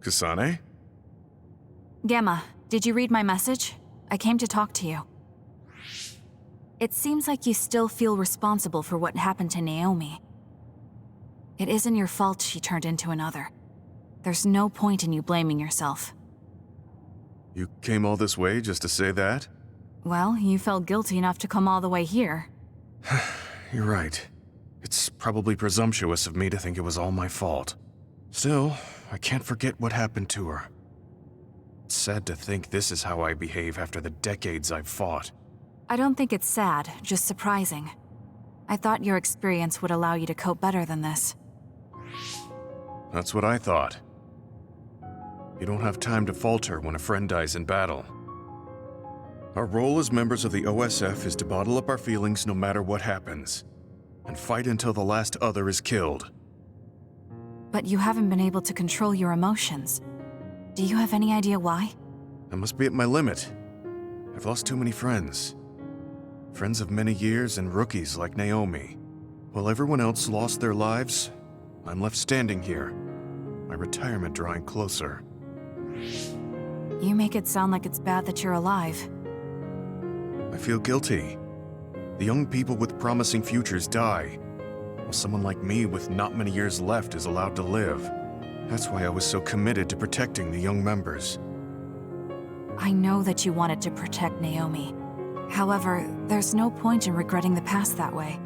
Kasane? Gamma, did you read my message? I came to talk to you. It seems like you still feel responsible for what happened to Naomi. It isn't your fault she turned into another. There's no point in you blaming yourself. You came all this way just to say that? Well, you felt guilty enough to come all the way here. You're right. It's probably presumptuous of me to think it was all my fault. Still, I can't forget what happened to her. It's sad to think this is how I behave after the decades I've fought. I don't think it's sad, just surprising. I thought your experience would allow you to cope better than this. That's what I thought. You don't have time to falter when a friend dies in battle. Our role as members of the OSF is to bottle up our feelings no matter what happens, and fight until the last other is killed. But you haven't been able to control your emotions. Do you have any idea why? I must be at my limit. I've lost too many friends. Friends of many years and rookies like Naomi. While everyone else lost their lives, I'm left standing here, my retirement drawing closer. You make it sound like it's bad that you're alive. I feel guilty. The young people with promising futures die, while someone like me with not many years left is allowed to live. That's why I was so committed to protecting the young members. I know that you wanted to protect Naomi. However, there's no point in regretting the past that way.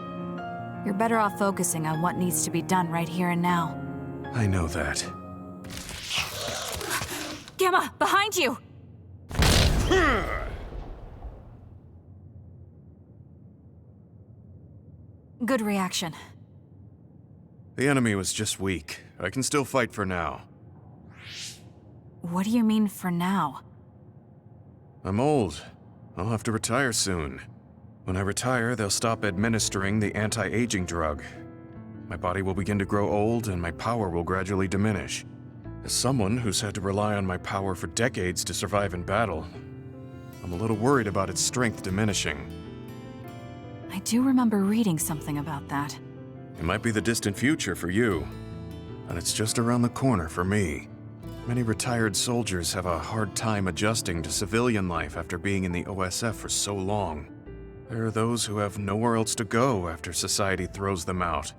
You're better off focusing on what needs to be done right here and now. I know that. Gamma, behind you! Good reaction. The enemy was just weak. I can still fight for now. What do you mean for now? I'm old. I'll have to retire soon. When I retire, they'll stop administering the anti-aging drug. My body will begin to grow old and my power will gradually diminish. As someone who's had to rely on my power for decades to survive in battle, I'm a little worried about its strength diminishing. I do remember reading something about that. It might be the distant future for you, but it's just around the corner for me. Many retired soldiers have a hard time adjusting to civilian life after being in the OSF for so long. There are those who have nowhere else to go after society throws them out.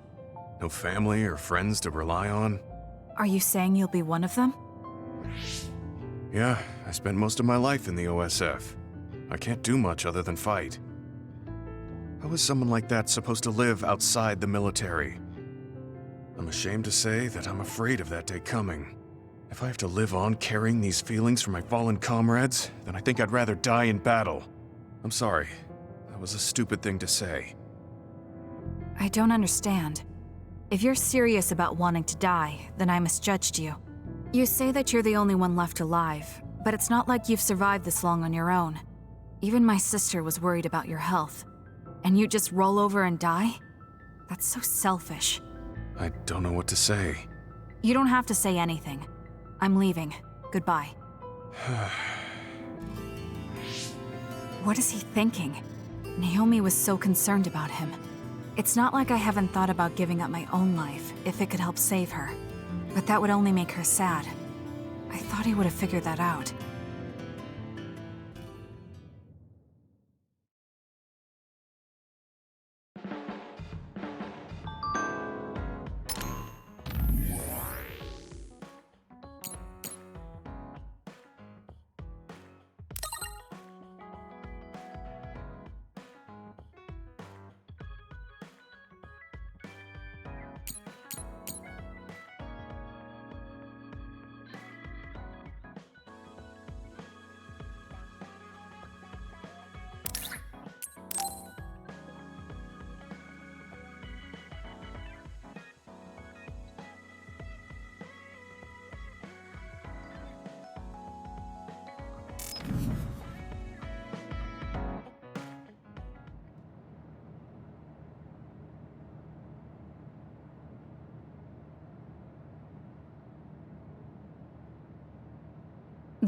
No family or friends to rely on. Are you saying you'll be one of them? Yeah, I spent most of my life in the OSF. I can't do much other than fight. How is someone like that supposed to live outside the military? I'm ashamed to say that I'm afraid of that day coming. If I have to live on carrying these feelings for my fallen comrades, then I think I'd rather die in battle. I'm sorry. That was a stupid thing to say. I don't understand. If you're serious about wanting to die, then I misjudged you. You say that you're the only one left alive, but it's not like you've survived this long on your own. Even my sister was worried about your health. And you just roll over and die? That's so selfish. I don't know what to say. You don't have to say anything. I'm leaving. Goodbye. What is he thinking? Naomi was so concerned about him. It's not like I haven't thought about giving up my own life if it could help save her. But that would only make her sad. I thought he would have figured that out.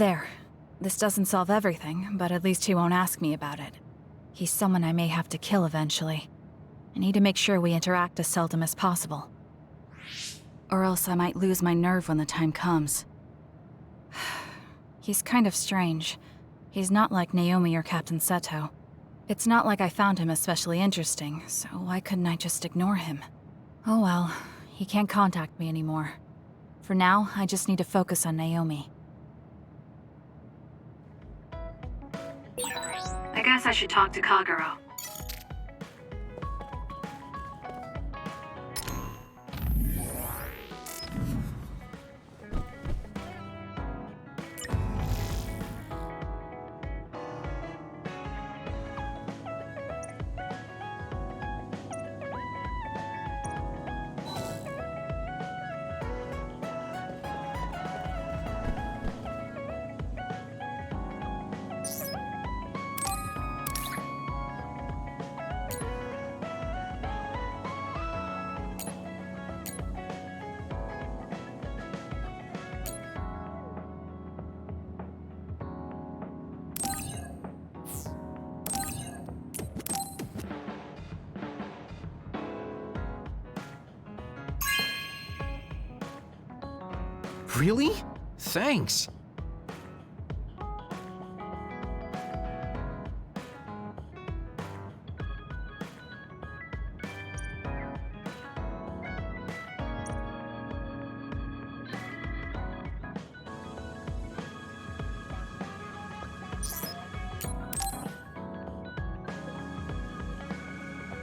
There. This doesn't solve everything, but at least he won't ask me about it. He's someone I may have to kill eventually. I need to make sure we interact as seldom as possible. Or else I might lose my nerve when the time comes. He's kind of strange. He's not like Naomi or Captain Seto. It's not like I found him especially interesting, so why couldn't I just ignore him? Oh well, he can't contact me anymore. For now, I just need to focus on Naomi. I guess I should talk to Kagero. Really? Thanks.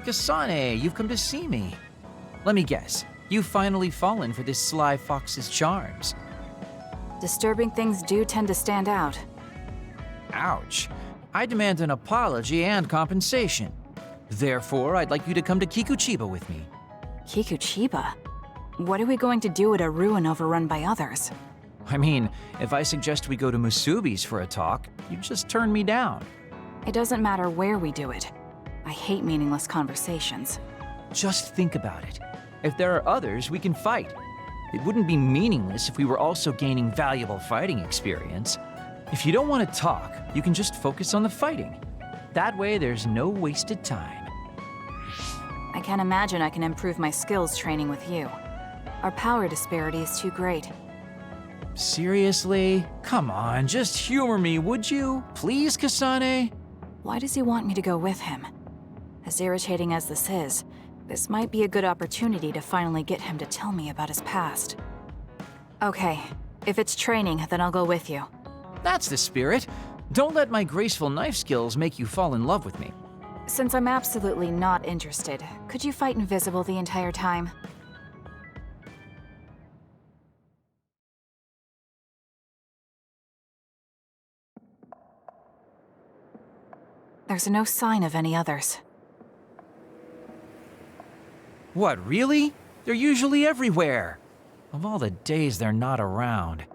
Kasane, you've come to see me. Let me guess, you've finally fallen for this sly fox's charms. Disturbing things do tend to stand out. Ouch. I demand an apology and compensation. Therefore, I'd like you to come to Kikuchiba with me. Kikuchiba? What are we going to do at a ruin overrun by others? I mean, if I suggest we go to Musubi's for a talk, you just turn me down. It doesn't matter where we do it. I hate meaningless conversations. Just think about it. If there are others, we can fight. It wouldn't be meaningless if we were also gaining valuable fighting experience. If you don't want to talk, you can just focus on the fighting. That way, there's no wasted time. I can't imagine I can improve my skills training with you. Our power disparity is too great. Seriously? Come on, just humor me, would you? Please, Kasane? Why does he want me to go with him? As irritating as this is, this might be a good opportunity to finally get him to tell me about his past. Okay, if it's training, then I'll go with you. That's the spirit. Don't let my graceful knife skills make you fall in love with me. Since I'm absolutely not interested, could you fight invisible the entire time? There's no sign of any others. What, really? They're usually everywhere. Of all the days they're not around.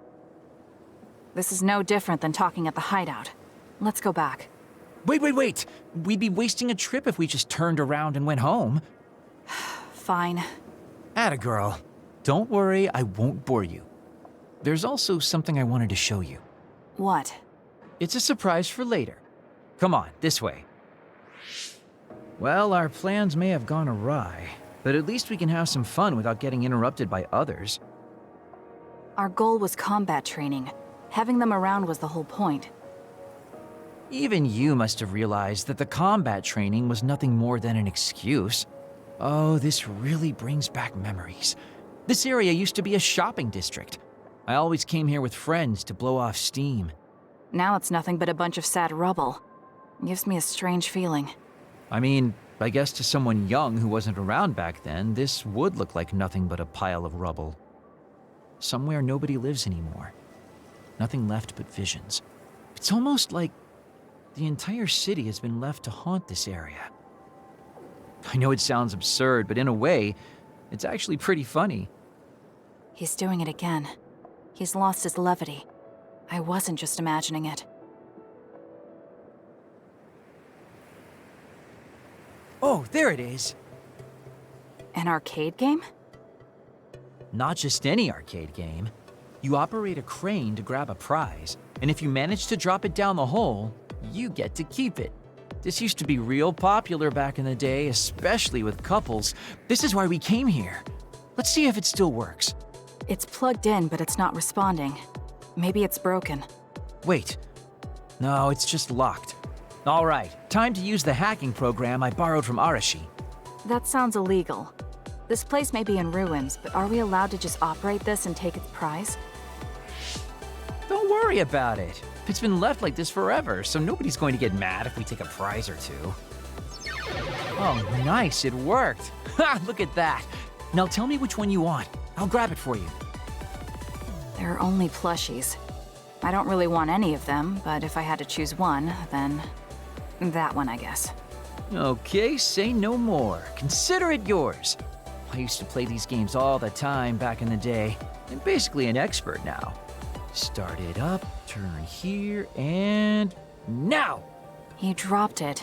This is no different than talking at the hideout. Let's go back. Wait. We'd be wasting a trip if we just turned around and went home. Fine. Atta girl. Don't worry, I won't bore you. There's also something I wanted to show you. What? It's a surprise for later. Come on, this way. Well, our plans may have gone awry, but at least we can have some fun without getting interrupted by others. Our goal was combat training. Having them around was the whole point. Even you must have realized that the combat training was nothing more than an excuse. Oh, this really brings back memories. This area used to be a shopping district. I always came here with friends to blow off steam. Now it's nothing but a bunch of sad rubble. Gives me a strange feeling. I mean, I guess to someone young who wasn't around back then, this would look like nothing but a pile of rubble. Somewhere nobody lives anymore. Nothing left but visions. It's almost like the entire city has been left to haunt this area. I know it sounds absurd, but in a way, it's actually pretty funny. He's doing it again. He's lost his levity. I wasn't just imagining it. Oh, there it is. An arcade game? Not just any arcade game. You operate a crane to grab a prize. And if you manage to drop it down the hole, you get to keep it. This used to be real popular back in the day, especially with couples. This is why we came here. Let's see if it still works. It's plugged in, but it's not responding. Maybe it's broken. Wait. No, it's just locked. All right, time to use the hacking program I borrowed from Arashi. That sounds illegal. This place may be in ruins, but are we allowed to just operate this and take its prize? Don't worry about it. It's been left like this forever, so nobody's going to get mad if we take a prize or two. Oh, nice, it worked. Ha, look at that. Now tell me which one you want. I'll grab it for you. There are only plushies. I don't really want any of them, but if I had to choose one, then that one, I guess. Okay, say no more. Consider it yours. I used to play these games all the time back in the day. I'm basically an expert now. Start it up, turn here, and now! You dropped it.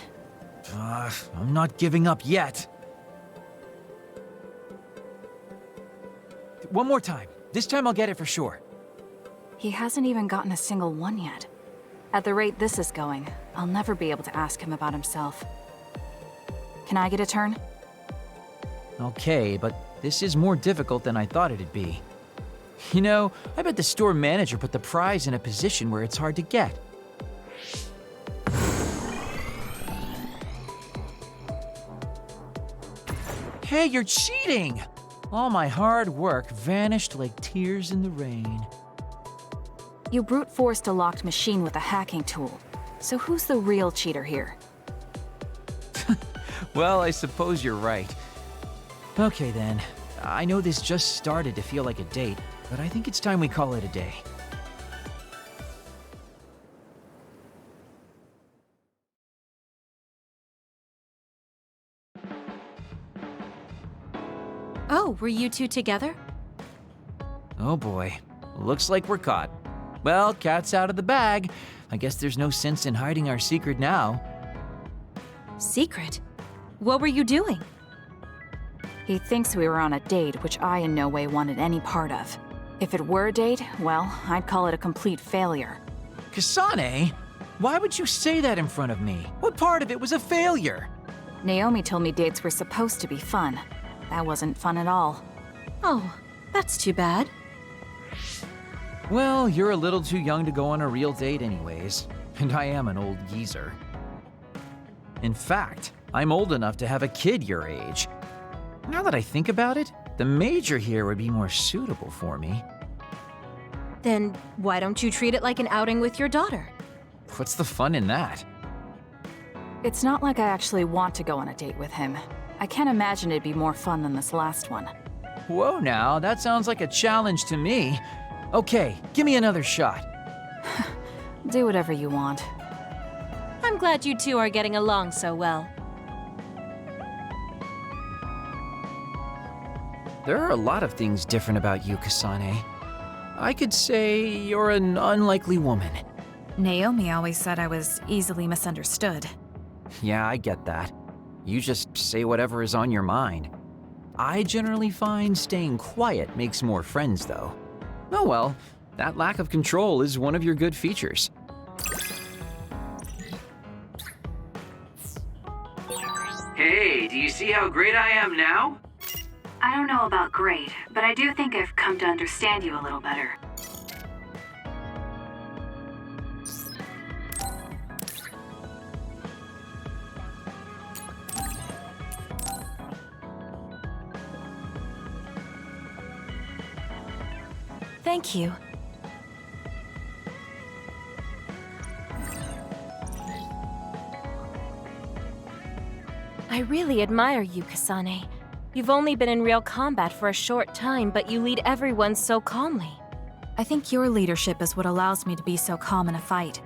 I'm not giving up yet. One more time. This time I'll get it for sure. He hasn't even gotten a single one yet. At the rate this is going, I'll never be able to ask him about himself. Can I get a turn? Okay, but this is more difficult than I thought it'd be. You know, I bet the store manager put the prize in a position where it's hard to get. Hey, you're cheating! All my hard work vanished like tears in the rain. You brute forced a locked machine with a hacking tool. So who's the real cheater here? Well, I suppose you're right. Okay then, I know this just started to feel like a date, but I think it's time we call it a day. Oh, were you two together? Oh boy, looks like we're caught. Well, cat's out of the bag. I guess there's no sense in hiding our secret now. Secret? What were you doing? He thinks we were on a date, which I in no way wanted any part of. If it were a date, well, I'd call it a complete failure. Kasane? Why would you say that in front of me? What part of it was a failure? Naomi told me dates were supposed to be fun. That wasn't fun at all. Oh, that's too bad. Well, you're a little too young to go on a real date anyways, and I am an old geezer. In fact, I'm old enough to have a kid your age. Now that I think about it, the major here would be more suitable for me. Then why don't you treat it like an outing with your daughter? What's the fun in that? It's not like I actually want to go on a date with him. I can't imagine it'd be more fun than this last one. Whoa now, that sounds like a challenge to me. Okay, give me another shot. Do whatever you want. I'm glad you two are getting along so well. There are a lot of things different about you, Kasane. I could say you're an unlikely woman. Naomi always said I was easily misunderstood. Yeah, I get that. You just say whatever is on your mind. I generally find staying quiet makes more friends, though. Oh well, that lack of control is one of your good features. Hey, do you see how great I am now? I don't know about great, but I do think I've come to understand you a little better. Thank you. I really admire you, Kasane. You've only been in real combat for a short time, but you lead everyone so calmly. I think your leadership is what allows me to be so calm in a fight.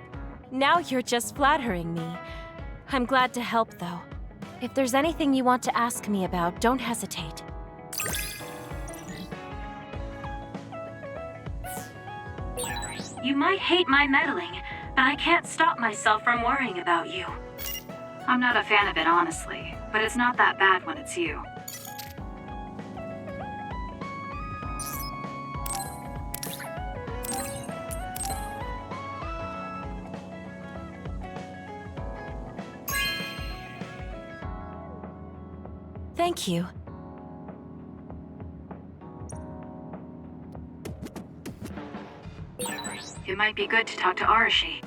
Now you're just flattering me. I'm glad to help, though. If there's anything you want to ask me about, don't hesitate. You might hate my meddling, but I can't stop myself from worrying about you. I'm not a fan of it, honestly, but it's not that bad when it's you. Thank you. It might be good to talk to Arashi.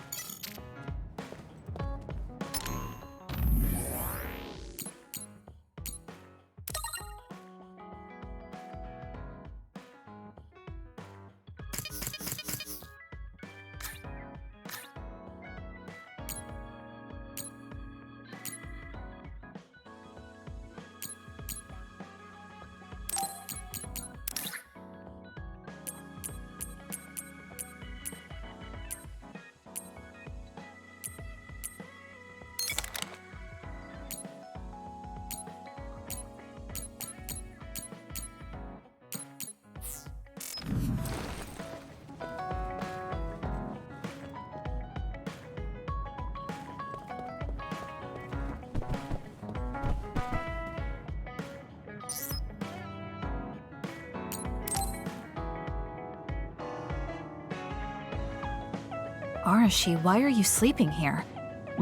Arashi, why are you sleeping here?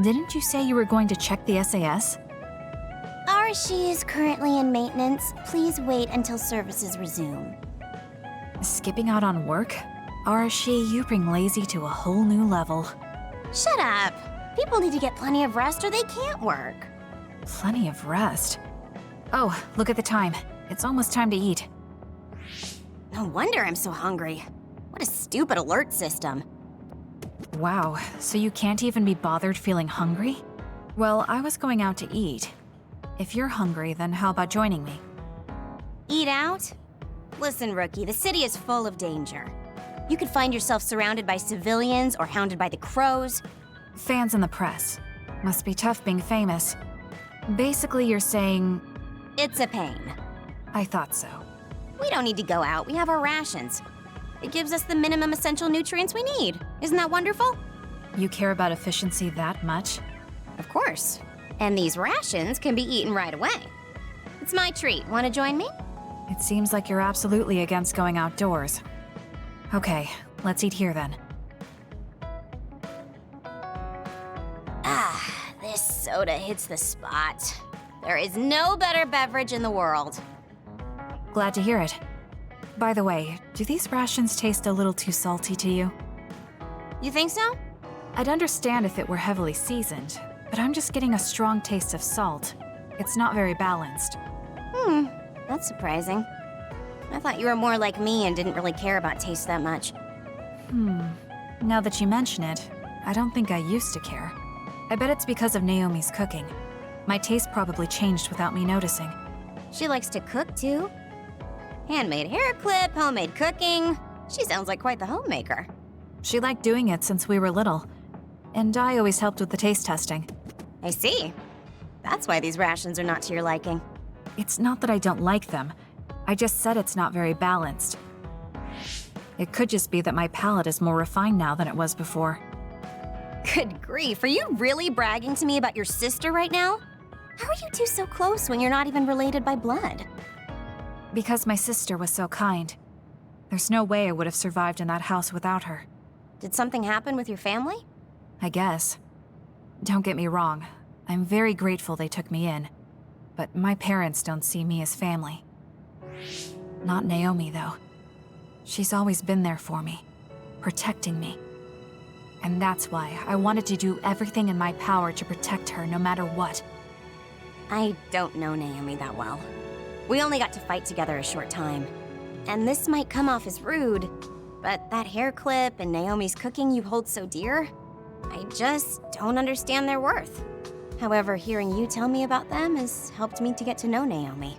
Didn't you say you were going to check the SAS? Arashi is currently in maintenance. Please wait until services resume. Skipping out on work? Arashi, you bring lazy to a whole new level. Shut up! People need to get plenty of rest or they can't work. Plenty of rest. Oh, look at the time. It's almost time to eat. No wonder I'm so hungry. What a stupid alert system. Wow, so you can't even be bothered feeling hungry? Well, I was going out to eat. If you're hungry, then how about joining me? Eat out? Listen, Rookie, the city is full of danger. You could find yourself surrounded by civilians or hounded by the crows. Fans in the press. Must be tough being famous. Basically, you're saying... It's a pain. I thought so. We don't need to go out. We have our rations. It gives us the minimum essential nutrients we need. Isn't that wonderful? You care about efficiency that much? Of course. And these rations can be eaten right away. It's my treat. Want to join me? It seems like you're absolutely against going outdoors. Okay, let's eat here then. Ah, this soda hits the spot. There is no better beverage in the world. Glad to hear it. By the way, do these rations taste a little too salty to you? You think so? I'd understand if it were heavily seasoned, but I'm just getting a strong taste of salt. It's not very balanced. That's surprising. I thought you were more like me and didn't really care about taste that much. Now that you mention it, I don't think I used to care. I bet it's because of Naomi's cooking. My taste probably changed without me noticing. She likes to cook, too. Handmade hair clip, homemade cooking. She sounds like quite the homemaker. She liked doing it since we were little, and I always helped with the taste testing. I see. That's why these rations are not to your liking. It's not that I don't like them. I just said it's not very balanced. It could just be that my palate is more refined now than it was before. Good grief, are you really bragging to me about your sister right now? How are you two so close when you're not even related by blood? Because my sister was so kind. There's no way I would have survived in that house without her. Did something happen with your family? I guess. Don't get me wrong. I'm very grateful they took me in. But my parents don't see me as family. Not Naomi, though. She's always been there for me, protecting me. And that's why I wanted to do everything in my power to protect her no matter what. I don't know Naomi that well. We only got to fight together a short time. And this might come off as rude, but that hair clip and Naomi's cooking you hold so dear, I just don't understand their worth. However, hearing you tell me about them has helped me to get to know Naomi.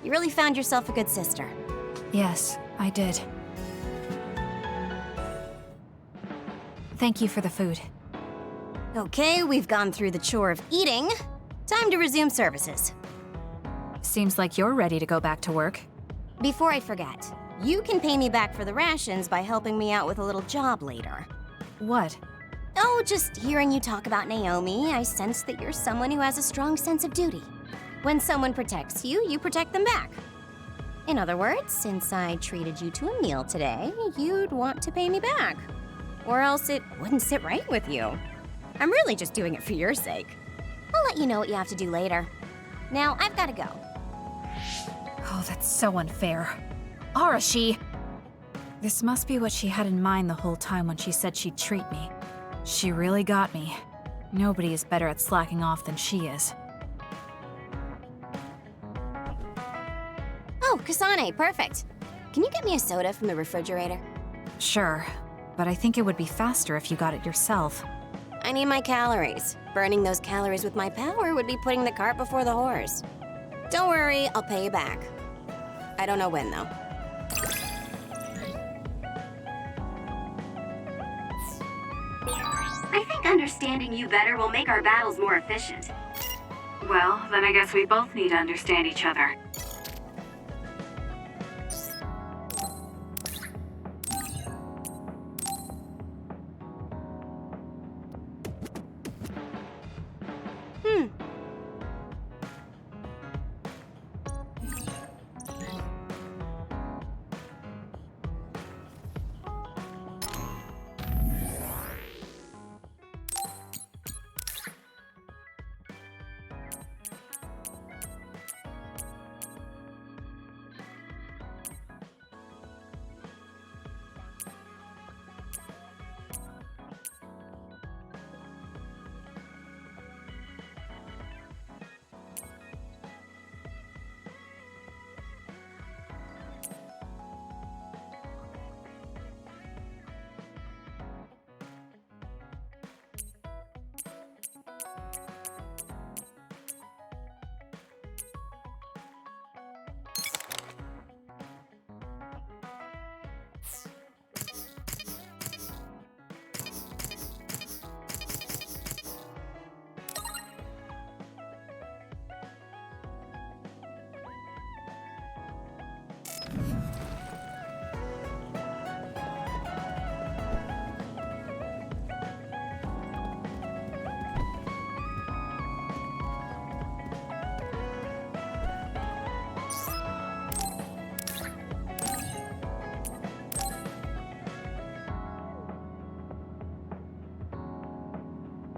You really found yourself a good sister. Yes, I did. Thank you for the food. Okay, we've gone through the chore of eating. Time to resume services. Seems like you're ready to go back to work. Before I forget, you can pay me back for the rations by helping me out with a little job later. What? Oh, just hearing you talk about Naomi, I sense that you're someone who has a strong sense of duty. When someone protects you, you protect them back. In other words, since I treated you to a meal today, you'd want to pay me back. Or else it wouldn't sit right with you. I'm really just doing it for your sake. I'll let you know what you have to do later. Now, I've got to go. Oh, that's so unfair. Arashi! This must be what she had in mind the whole time when she said she'd treat me. She really got me. Nobody is better at slacking off than she is. Oh, Kasane, perfect. Can you get me a soda from the refrigerator? Sure, but I think it would be faster if you got it yourself. I need my calories. Burning those calories with my power would be putting the cart before the horse. Don't worry, I'll pay you back. I don't know when, though. I think understanding you better will make our battles more efficient. Well, then I guess we both need to understand each other.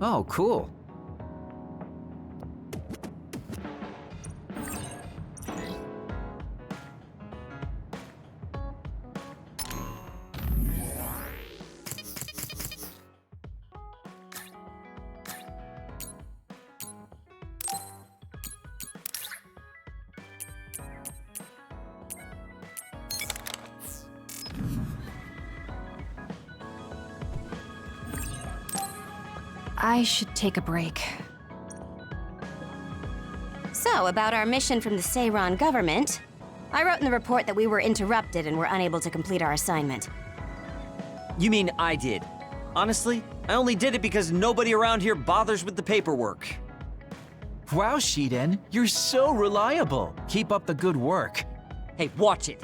Oh, cool. I should take a break. So, about our mission from the Seiran government, I wrote in the report that we were interrupted and were unable to complete our assignment. You mean I did? Honestly, I only did it because nobody around here bothers with the paperwork. Wow, Shiden, you're so reliable. Keep up the good work. Hey, watch it.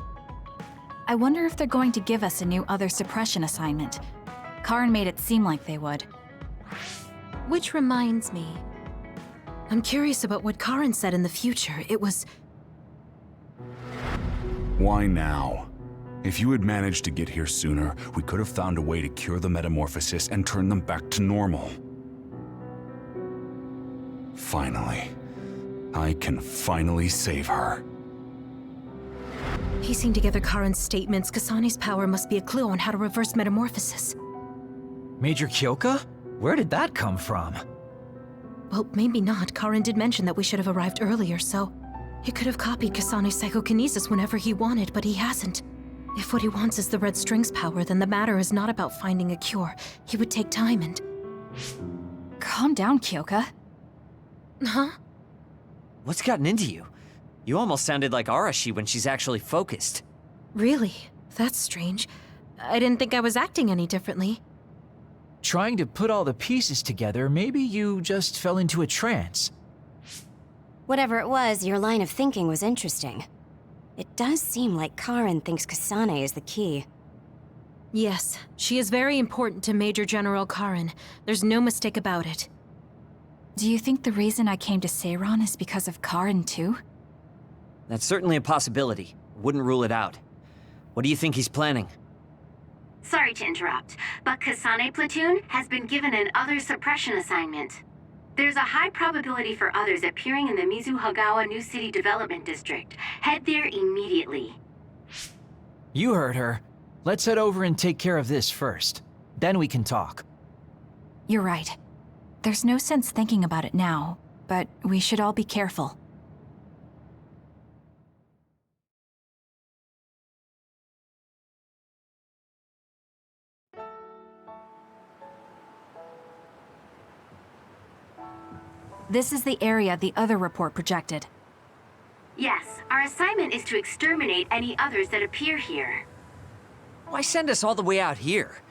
I wonder if they're going to give us a new other suppression assignment. Karin made it seem like they would. Which reminds me, I'm curious about what Karin said in the future. It was... Why now? If you had managed to get here sooner, we could have found a way to cure the metamorphosis and turn them back to normal. Finally. I can finally save her. Piecing together Karin's statements, Kasane's power must be a clue on how to reverse metamorphosis. Major Kyoka? Where did that come from? Well, maybe not. Karin did mention that we should have arrived earlier, so... He could have copied Kasane's psychokinesis whenever he wanted, but he hasn't. If what he wants is the Red String's power, then the matter is not about finding a cure. He would take time and... Calm down, Kyoka. Huh? What's gotten into you? You almost sounded like Arashi when she's actually focused. Really? That's strange. I didn't think I was acting any differently. Trying to put all the pieces together, maybe you just fell into a trance. Whatever it was, your line of thinking was interesting. It does seem like Karin thinks Kasane is the key. Yes, she is very important to Major General Karin. There's no mistake about it. Do you think the reason I came to Seiran is because of Karin too? That's certainly a possibility. Wouldn't rule it out. What do you think he's planning? Sorry to interrupt, but Kasane Platoon has been given an other suppression assignment. There's a high probability for others appearing in the Mizuhagawa New City Development District. Head there immediately. You heard her. Let's head over and take care of this first. Then we can talk. You're right. There's no sense thinking about it now, but we should all be careful. This is the area the other report projected. Yes, our assignment is to exterminate any others that appear here. Why send us all the way out here?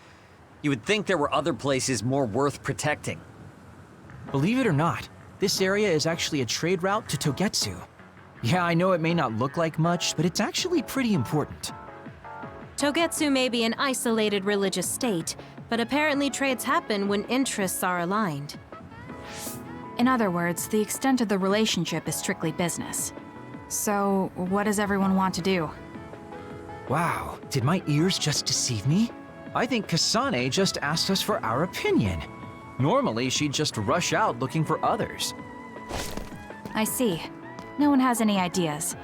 You would think there were other places more worth protecting. Believe it or not, this area is actually a trade route to Togetsu. Yeah, I know it may not look like much, but it's actually pretty important. Togetsu may be an isolated religious state, but apparently trades happen when interests are aligned. In other words, the extent of the relationship is strictly business. So, what does everyone want to do? Wow, did my ears just deceive me? I think Kasane just asked us for our opinion. Normally, she'd just rush out looking for others. I see. No one has any ideas.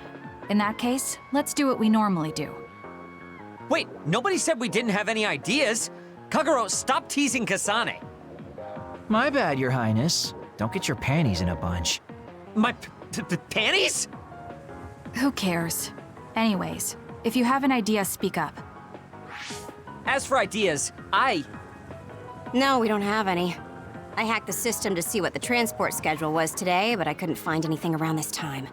In that case, let's do what we normally do. Wait, nobody said we didn't have any ideas. Kagero, stop teasing Kasane. My bad, Your Highness. Don't get your panties in a bunch. My panties? Who cares? Anyways, if you have an idea, speak up. As for ideas, No, we don't have any. I hacked the system to see what the transport schedule was today, but I couldn't find anything around this time.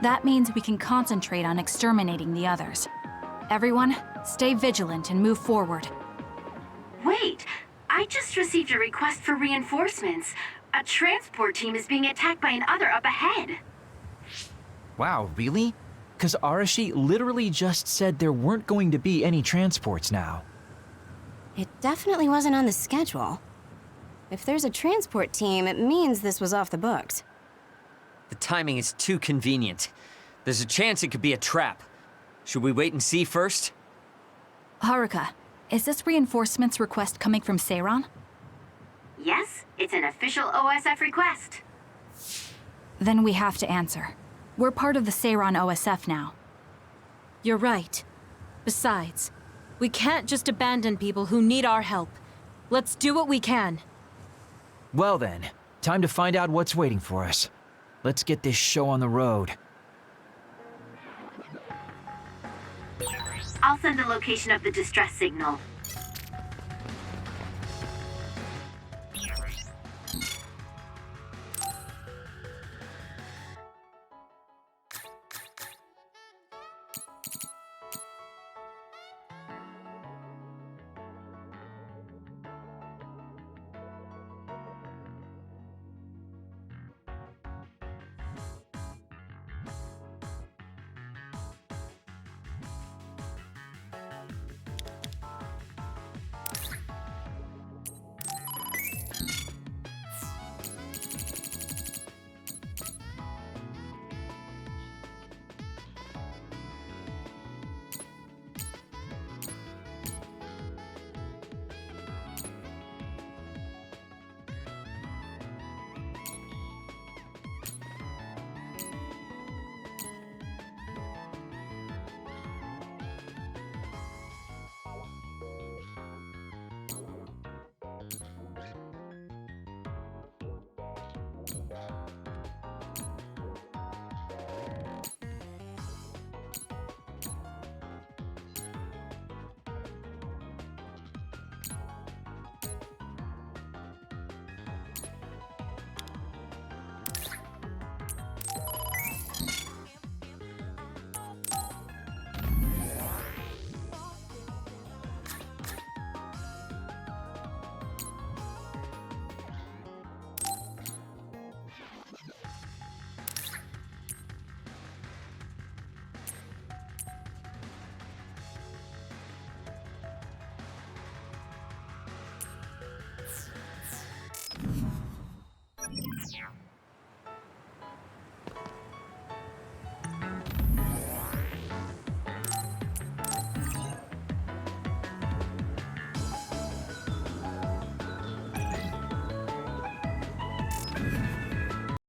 That means we can concentrate on exterminating the others. Everyone, stay vigilant and move forward. Wait, I just received a request for reinforcements. A transport team is being attacked by an other up ahead. Wow, really? Because Arashi literally just said there weren't going to be any transports now. It definitely wasn't on the schedule. If there's a transport team, it means this was off the books. the timing is too convenient. There's a chance it could be a trap. Should we wait and see first? Haruka, is this reinforcements request coming from Seiran? Yes, it's an official OSF request. Then we have to answer. We're part of the Seiran OSF now. You're right. Besides, we can't just abandon people who need our help. Let's do what we can. Well then, time to find out what's waiting for us. Let's get this show on the road. I'll send the location of the distress signal.